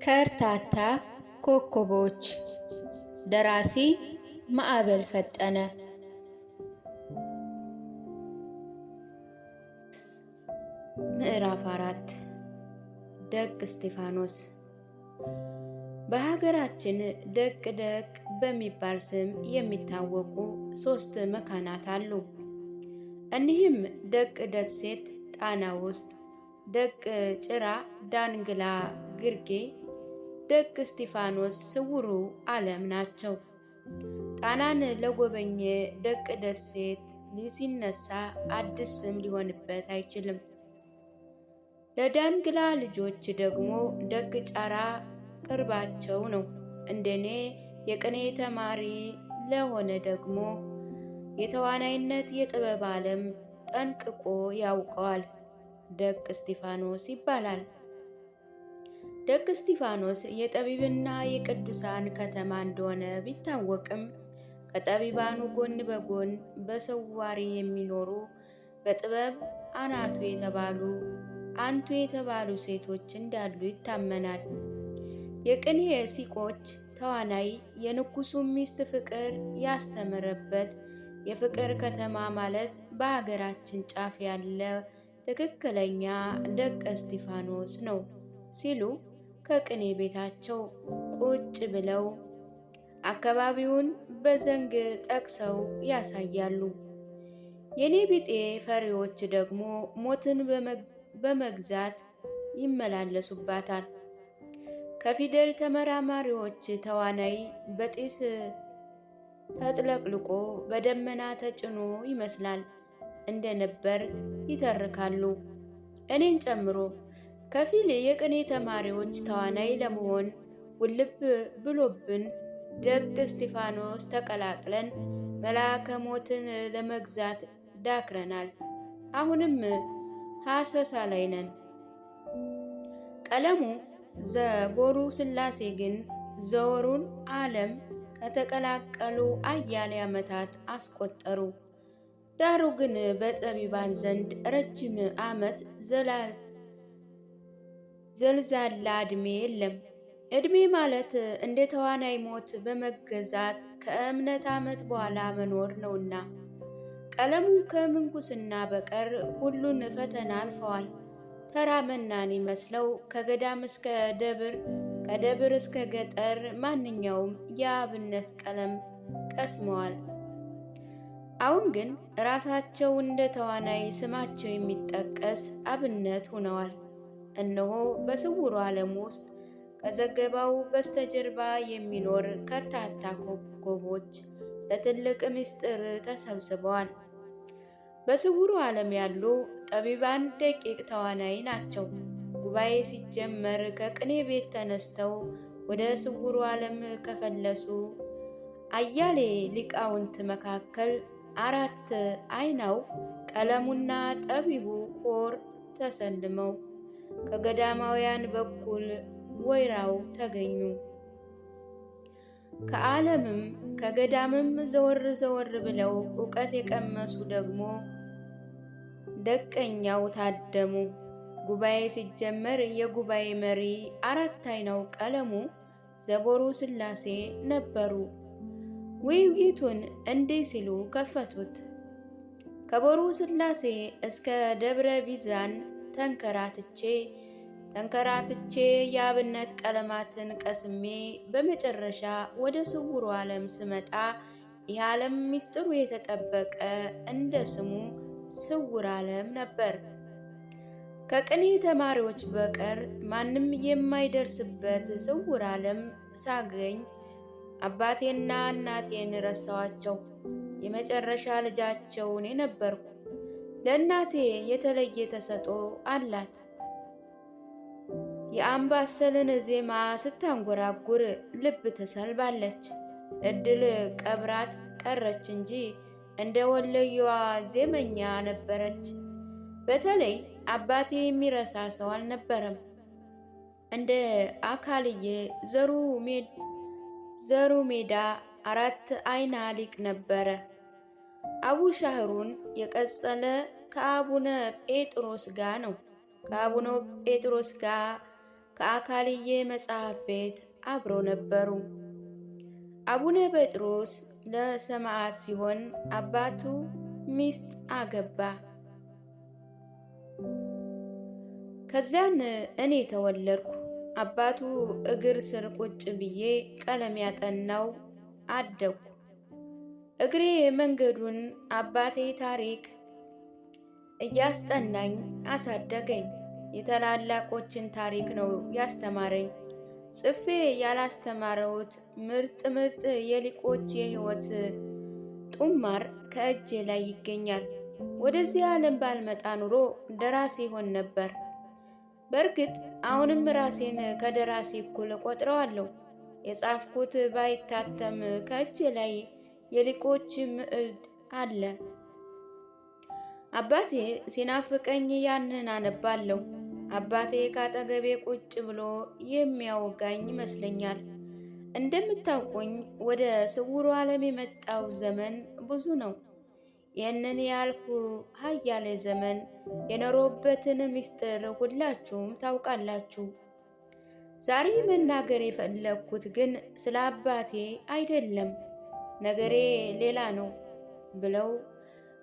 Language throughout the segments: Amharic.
ከርታታ ኮከቦች። ደራሲ ማዕበል ፈጠነ። ምዕራፍ 4 ደቅ እስጢፋኖስ። በሀገራችን ደቅ በሚባል ስም የሚታወቁ 3 መካናት አሉ። እኒህም ደቅ ደሴት ጣና ውስጥ፣ ደቅ ጭራ ዳንግላ ግርጌ፣ ደቅ እስጢፋኖስ ስውሩ ዓለም ናቸው። ጣናን ለጎበኘ ደቅ ደሴት ሲነሳ አዲስ ስም ሊሆንበት አይችልም። ለዳንግላ ልጆች ደግሞ ደቅ ጫራ ቅርባቸው ነው። እንደኔ የቅኔ ተማሪ ለሆነ ደግሞ የተዋናይነት የጥበብ ዓለም ጠንቅቆ ያውቀዋል። ደቅ እስጢፋኖስ ይባላል። ደቅ እስጢፋኖስ የጠቢብና የቅዱሳን ከተማ እንደሆነ ቢታወቅም ከጠቢባኑ ጎን በጎን በሰዋሪ የሚኖሩ በጥበብ አንቱ የተባሉ ሴቶች እንዳሉ ይታመናል። የቅኔ ሲቆች ተዋናይ የንጉሡ ሚስት ፍቅር ያስተምረበት የፍቅር ከተማ ማለት በሀገራችን ጫፍ ያለ ትክክለኛ ደቅ እስጢፋኖስ ነው ሲሉ ከቅኔ ቤታቸው ቁጭ ብለው አካባቢውን በዘንግ ጠቅሰው ያሳያሉ። የኔ ቢጤ ፈሪዎች ደግሞ ሞትን በመግዛት ይመላለሱባታል። ከፊደል ተመራማሪዎች ተዋናይ በጢስ ተጥለቅልቆ በደመና ተጭኖ ይመስላል እንደነበር ይተርካሉ። እኔን ጨምሮ ከፊል የቅኔ ተማሪዎች ተዋናይ ለመሆን ውልብ ብሎብን ደቅ እስጢፋኖስ ተቀላቅለን መልአከ ሞትን ለመግዛት ዳክረናል። አሁንም ሐሰሳ ላይ ነን። ቀለሙ ዘቦሩ ሥላሴ ግን ዘወሩን ዓለም ከተቀላቀሉ አያሌ ዓመታት አስቆጠሩ። ዳሩ ግን በጠቢባን ዘንድ ረጅም ዓመት ዘልዛላ ዕድሜ የለም። ዕድሜ ማለት እንደ ተዋናይ ሞት በመገዛት ከእምነት ዓመት በኋላ መኖር ነውና ቀለሙ ከምንኩስና በቀር ሁሉን ፈተና አልፈዋል። ተራ መናን ይመስለው ከገዳም እስከ ደብር፣ ከደብር እስከ ገጠር ማንኛውም የአብነት ቀለም ቀስመዋል። አሁን ግን ራሳቸው እንደ ተዋናይ ስማቸው የሚጠቀስ አብነት ሆነዋል። እነሆ በስውሩ ዓለም ውስጥ ከዘገባው በስተጀርባ የሚኖር ከርታታ ኮከቦች ለትልቅ ምስጢር ተሰብስበዋል። በስውሩ ዓለም ያሉ ጠቢባን ደቂቅ ተዋናይ ናቸው። ጉባኤ ሲጀመር ከቅኔ ቤት ተነስተው ወደ ስውሩ ዓለም ከፈለሱ አያሌ ሊቃውንት መካከል 4 አይናው ቀለሙና ጠቢቡ ሆር ተሰልመው ከገዳማውያን በኩል ወይራው ተገኙ። ከዓለምም ከገዳምም ዘወር ብለው ዕውቀት የቀመሱ ደግሞ ደቀኛው ታደሙ። ጉባኤ ሲጀመር የጉባኤ መሪ 4 አይናው ቀለሙ ዘቦሩ ሥላሴ ነበሩ። ውይይቱን እንዲህ ሲሉ ከፈቱት። ከቦሩ ሥላሴ እስከ ደብረ ቢዛን ተንከራትቼ የአብነት ቀለማትን ቀስሜ በመጨረሻ ወደ ስውሩ ዓለም ስመጣ ይህ ዓለም ምስጢሩ የተጠበቀ እንደ ስሙ ስውር ዓለም ነበር። ከቅኔ ተማሪዎች በቀር ማንም የማይደርስበት ስውር ዓለም ሳገኝ አባቴና እናቴን ረሳኋቸው። የመጨረሻ ልጃቸውን የነበርኩ። ለእናቴ የተለየ ተሰጥኦ አላት። የአምባሰልን ዜማ ስታንጎራጉር ልብ ትሰልባለች። እድል ቀብራት ቀረች እንጂ እንደ ወሎየዋ ዜመኛ ነበረች። በተለይ አባቴ የሚረሳ ሰው አልነበረም። እንደ አካልዬ ዘሩ ሜዳ 4 አይና ሊቅ ነበረ። አቡሻህሩን የቀጸለ ከአቡነ ጴጥሮስ ጋር ነው። ከአቡነ ጴጥሮስ ጋር ከአካልዬ መጽሐፍ ቤት አብረው ነበሩ። አቡነ ጴጥሮስ ለሰማዕት ሲሆን አባቱ ሚስት አገባ። ከዚያን እኔ ተወለድኩ። አባቱ እግር ስር ቁጭ ብዬ ቀለም ያጠናው አደግኩ። እግሬ መንገዱን አባቴ ታሪክ እያስጠናኝ አሳደገኝ። የታላላቆችን ታሪክ ነው ያስተማረኝ። ጽፌ ያላስተማረውት ምርጥ ምርጥ የሊቆች የሕይወት ጡማር ከእጄ ላይ ይገኛል። ወደዚህ ዓለም ባልመጣ ኑሮ ደራሲ ሆን ነበር። በእርግጥ አሁንም ራሴን ከደራሲ እኩል እቆጥረዋለሁ። የጻፍኩት ባይታተም ከእጄ ላይ የሊቆች ምዕድ አለ። አባቴ ሲናፍቀኝ ያንን አነባለሁ። አባቴ ካጠገቤ ቁጭ ብሎ የሚያወጋኝ ይመስለኛል። እንደምታውቁኝ ወደ ስውሩ ዓለም የመጣው ዘመን ብዙ ነው። ይህንን ያልኩ ሀያሌ ዘመን የኖረበትን ምስጢር ሁላችሁም ታውቃላችሁ። ዛሬ መናገር የፈለግኩት ግን ስለ አባቴ አይደለም፣ ነገሬ ሌላ ነው ብለው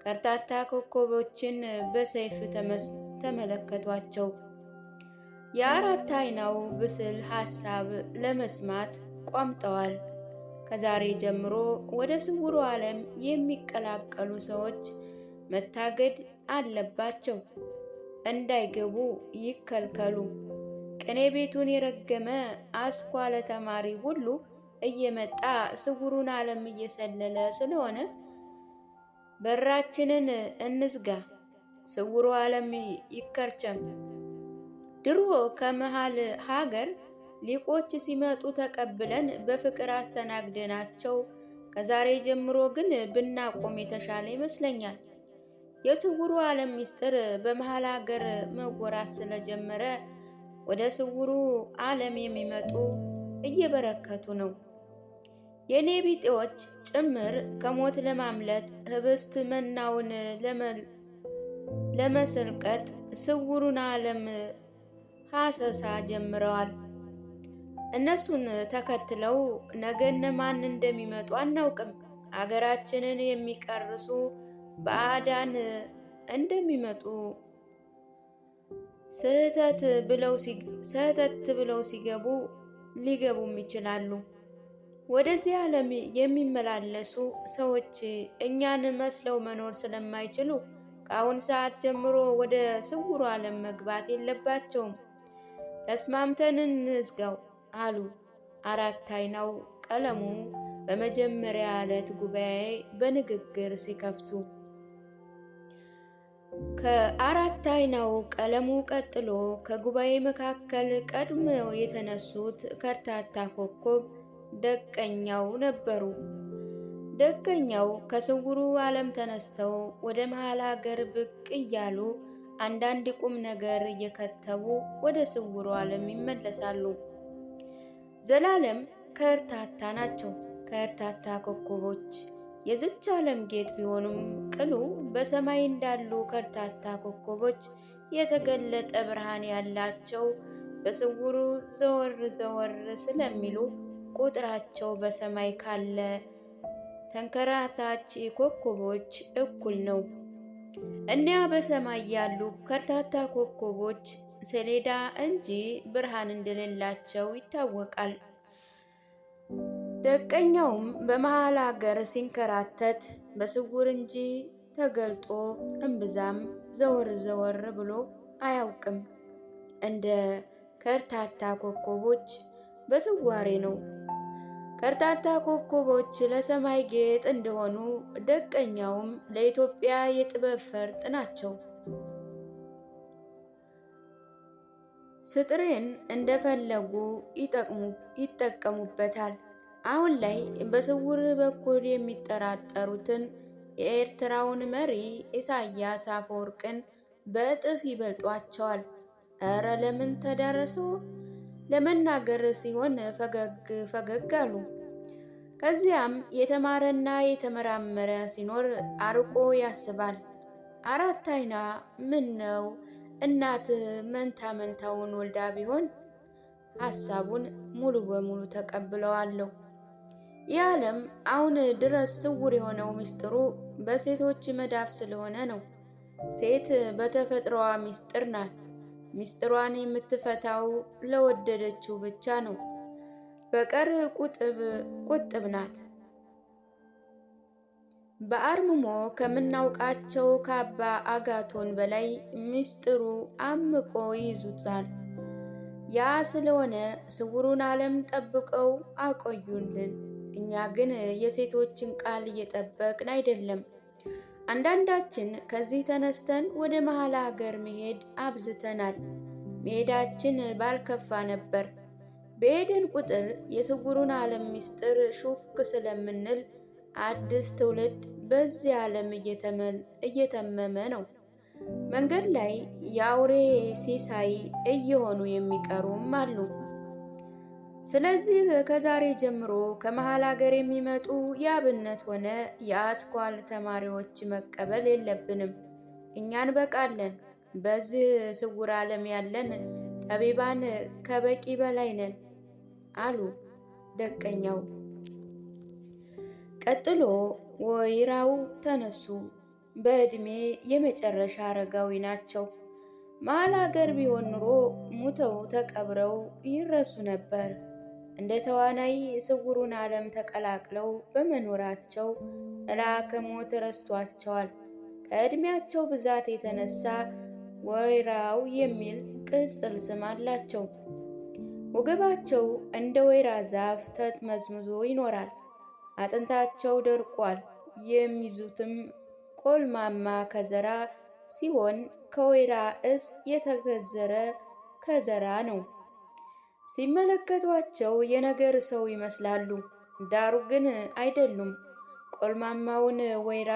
ከርታታ ኮከቦችን በሰይፍ ተመለከቷቸው። የአራት አይናው ብስል ሐሳብ ለመስማት ቋምጠዋል። ከዛሬ ጀምሮ ወደ ስውሩ ዓለም የሚቀላቀሉ ሰዎች መታገድ አለባቸው። እንዳይገቡ ይከልከሉ። ቅኔ ቤቱን የረገመ አስኳለ ተማሪ ሁሉ እየመጣ ስውሩን ዓለም እየሰለለ ስለሆነ በራችንን እንዝጋ፣ ስውሩ ዓለም ይከርቸም። ድሮ ከመሃል ሀገር ሊቆች ሲመጡ ተቀብለን በፍቅር አስተናግደናቸው፣ ከዛሬ ጀምሮ ግን ብናቆም የተሻለ ይመስለኛል። የስውሩ ዓለም ምስጢር በመሃል ሀገር መወራት ስለጀመረ ወደ ስውሩ ዓለም የሚመጡ እየበረከቱ ነው። የኔ ቢጤዎች ጭምር ከሞት ለማምለጥ ህብስት መናውን ለመሰልቀጥ ስውሩን ዓለም ሐሰሳ ጀምረዋል። እነሱን ተከትለው ነገ እነማን እንደሚመጡ አናውቅም። አገራችንን የሚቀርሱ ባዕዳን እንደሚመጡ ስህተት ብለው ሲገቡ ሊገቡም ይችላሉ። ወደዚህ ዓለም የሚመላለሱ ሰዎች እኛን መስለው መኖር ስለማይችሉ ከአሁን ሰዓት ጀምሮ ወደ ስውሩ ዓለም መግባት የለባቸውም። ተስማምተን እንዝጋው አሉ አራት አይናው ቀለሙ በመጀመሪያ ዕለት ጉባኤ በንግግር ሲከፍቱ። ከአራት አይናው ቀለሙ ቀጥሎ ከጉባኤ መካከል ቀድመው የተነሱት ከርታታ ኮከብ ደቀኛው ነበሩ። ደቀኛው ከስውሩ ዓለም ተነስተው ወደ መሃል ሀገር ብቅ እያሉ አንዳንድ ቁም ነገር እየከተቡ ወደ ስውሩ ዓለም ይመለሳሉ። ዘላለም ከርታታ ናቸው። ከርታታ ኮከቦች የዝች ዓለም ጌጥ ቢሆኑም ቅሉ በሰማይ እንዳሉ ከርታታ ኮከቦች የተገለጠ ብርሃን ያላቸው በስውሩ ዘወር ዘወር ስለሚሉ ቁጥራቸው በሰማይ ካለ ተንከራታች ኮከቦች እኩል ነው። እኒያ በሰማይ ያሉ ከርታታ ኮከቦች ሰሌዳ እንጂ ብርሃን እንደሌላቸው ይታወቃል። ደቀኛውም በመሃል ሀገር ሲንከራተት በስውር እንጂ ተገልጦ እምብዛም ዘወር ዘወር ብሎ አያውቅም። እንደ ከርታታ ኮከቦች በስዋሬ ነው። ከርታታ ኮከቦች ለሰማይ ጌጥ እንደሆኑ ደቀኛውም ለኢትዮጵያ የጥበብ ፈርጥ ናቸው። ስጥሬን እንደፈለጉ ይጠቀሙበታል። አሁን ላይ በስውር በኩል የሚጠራጠሩትን የኤርትራውን መሪ ኢሳያስ አፈወርቅን በእጥፍ ይበልጧቸዋል። እረ ለምን ተዳረሰው? ለመናገር ሲሆን ፈገግ አሉ። ከዚያም የተማረና የተመራመረ ሲኖር አርቆ ያስባል። አራት አይና ምን ነው እናት መንታውን ወልዳ ቢሆን ሐሳቡን ሙሉ በሙሉ ተቀብለዋለሁ። ይህ ዓለም አሁን ድረስ ስውር የሆነው ምስጢሩ በሴቶች መዳፍ ስለሆነ ነው። ሴት በተፈጥሮዋ ምስጢር ናት። ምስጢሯን የምትፈታው ለወደደችው ብቻ ነው። በቀር ቁጥብ ናት። በአርምሞ ከምናውቃቸው ከአባ አጋቶን በላይ ምስጢሩ አምቆ ይይዙታል። ያ ስለሆነ ስውሩን ዓለም ጠብቀው አቆዩልን። እኛ ግን የሴቶችን ቃል እየጠበቅን አይደለም። አንዳንዳችን ከዚህ ተነስተን ወደ መሃል ሀገር መሄድ አብዝተናል። መሄዳችን ባልከፋ ነበር። በሄድን ቁጥር የስውሩን ዓለም ምስጢር ሹክ ስለምንል አዲስ ትውልድ በዚህ ዓለም እየተመመ ነው። መንገድ ላይ የአውሬ ሲሳይ እየሆኑ የሚቀሩም አሉ። ስለዚህ ከዛሬ ጀምሮ ከመሃል ሀገር የሚመጡ የአብነት ሆነ የአስኳል ተማሪዎች መቀበል የለብንም። እኛ እንበቃለን። በዚህ ስውር ዓለም ያለን ጠቢባን ከበቂ በላይ ነን አሉ ደቀኛው። ቀጥሎ ወይራው ተነሱ። በዕድሜ የመጨረሻ አረጋዊ ናቸው። መሃል ሀገር ቢሆን ኑሮ ሙተው ተቀብረው ይረሱ ነበር። እንደ ተዋናይ ስውሩን ዓለም ተቀላቅለው በመኖራቸው መልአከ ሞት ረስቷቸዋል። ከዕድሜያቸው ብዛት የተነሳ ወይራው የሚል ቅጽል ስም አላቸው። ወገባቸው እንደ ወይራ ዛፍ ተጥመዝምዞ ይኖራል። አጥንታቸው ደርቋል። የሚይዙትም ቆልማማ ከዘራ ሲሆን ከወይራ እጽ የተገዘረ ከዘራ ነው። ሲመለከቷቸው የነገር ሰው ይመስላሉ፣ ዳሩ ግን አይደሉም። ቆልማማውን ወይራ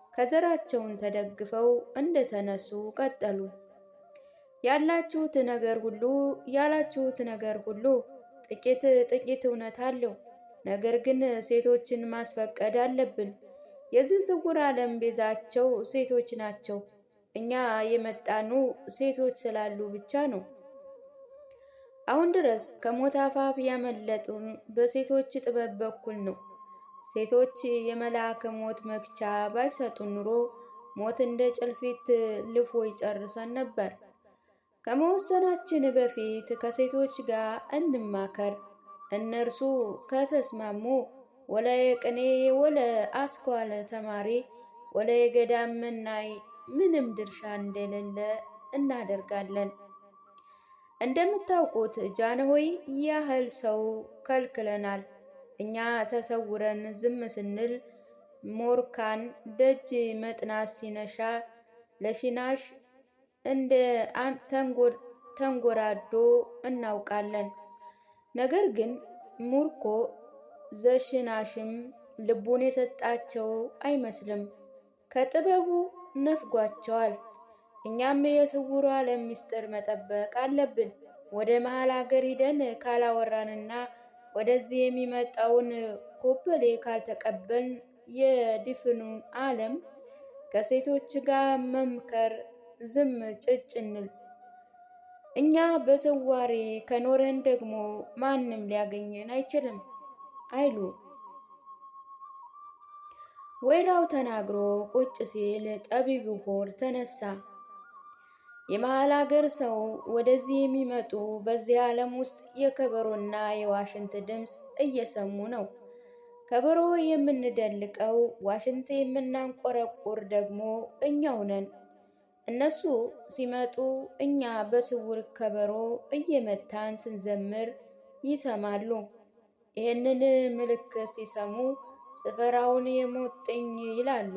ከዘራቸውን ተደግፈው እንደተነሱ ቀጠሉ። ያላችሁት ነገር ሁሉ ጥቂት እውነት አለው። ነገር ግን ሴቶችን ማስፈቀድ አለብን። የዚህ ስውር ዓለም ቤዛቸው ሴቶች ናቸው። እኛ የመጣኑ ሴቶች ስላሉ ብቻ ነው። አሁን ድረስ ከሞት አፋፍ ያመለጡን በሴቶች ጥበብ በኩል ነው። ሴቶች የመልአከ ሞት መክቻ ባይሰጡን ኑሮ ሞት እንደ ጭልፊት ልፎ ይጨርሰን ነበር። ከመወሰናችን በፊት ከሴቶች ጋር እንማከር። እነርሱ ከተስማሙ ወለ የቅኔ ወለ አስኳለ ተማሪ ወለ የገዳም መናይ ምንም ድርሻ እንደሌለ እናደርጋለን። እንደምታውቁት ጃንሆይ ያህል ሰው ከልክለናል። እኛ ተሰውረን ዝም ስንል ሞርካን ደጅ መጥናት ሲነሻ ለሽናሽ እንደ ተንጎራዶ እናውቃለን። ነገር ግን ሙርኮ ዘሽናሽም ልቡን የሰጣቸው አይመስልም። ከጥበቡ ነፍጓቸዋል። እኛም የስውሩ ዓለም ምስጢር መጠበቅ አለብን። ወደ መሃል ሀገር ሂደን ካላወራንና ወደዚህ የሚመጣውን ኮበሌ ካልተቀበልን የድፍኑን ዓለም ከሴቶች ጋር መምከር ዝም ጭጭ እንል። እኛ በሰዋሬ ከኖረን ደግሞ ማንም ሊያገኘን አይችልም አይሉ። ወይራው ተናግሮ ቁጭ ሲል ጠቢቡ ሆር ተነሳ። የመሃል ሀገር ሰው ወደዚህ የሚመጡ በዚህ ዓለም ውስጥ የከበሮና የዋሽንት ድምፅ እየሰሙ ነው። ከበሮ የምንደልቀው ዋሽንት የምናንቆረቁር ደግሞ እኛው ነን። እነሱ ሲመጡ እኛ በስውር ከበሮ እየመታን ስንዘምር ይሰማሉ። ይህንን ምልክት ሲሰሙ ጽፈራውን የሞጥኝ ይላሉ።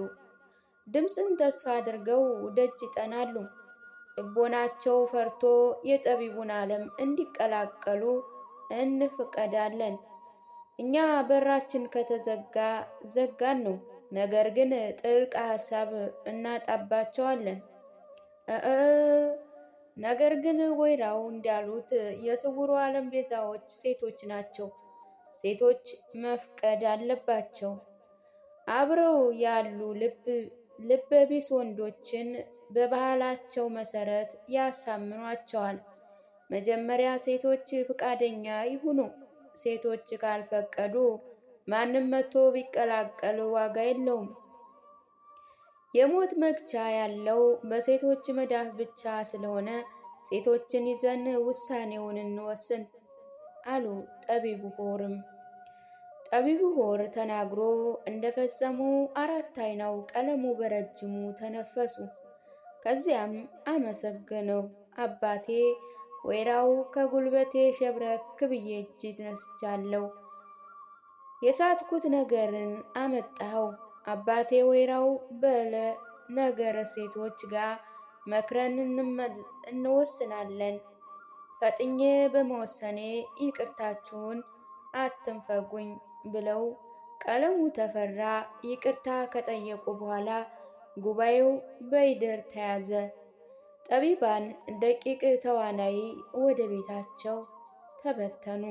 ድምፅን ተስፋ አድርገው ደጅ ይጠናሉ። ልቦናቸው ፈርቶ የጠቢቡን ዓለም እንዲቀላቀሉ እንፍቀዳለን። እኛ በራችን ከተዘጋ ዘጋን ነው። ነገር ግን ጥልቅ ሐሳብ እናጣባቸዋለን። ነገር ግን ወይራው እንዳሉት የስውሩ ዓለም ቤዛዎች ሴቶች ናቸው። ሴቶች መፍቀድ አለባቸው። አብረው ያሉ ልብ ልበቢስ ወንዶችን በባህላቸው መሰረት ያሳምኗቸዋል። መጀመሪያ ሴቶች ፍቃደኛ ይሁኑ። ሴቶች ካልፈቀዱ ማንም መጥቶ ቢቀላቀል ዋጋ የለውም። የሞት መግቻ ያለው በሴቶች መዳፍ ብቻ ስለሆነ ሴቶችን ይዘን ውሳኔውን እንወስን አሉ ጠቢቡ ሆርም። ጠቢቡ ሆር ተናግሮ እንደፈጸሙ አራት አይናው ቀለሙ በረጅሙ ተነፈሱ። ከዚያም አመሰገነው። አባቴ ወይራው ከጉልበቴ ሸብረክ ብዬ እጅ ነስቻለሁ። የሳትኩት ነገርን አመጣኸው። አባቴ ወይራው በለ ነገረ ሴቶች ጋር መክረን እንወስናለን። ፈጥኜ በመወሰኔ ይቅርታችሁን አትንፈጉኝ ብለው ቀለሙ ተፈራ ይቅርታ ከጠየቁ በኋላ ጉባኤው በይደር ተያዘ። ጠቢባን ደቂቅ ተዋናይ ወደ ቤታቸው ተበተኑ።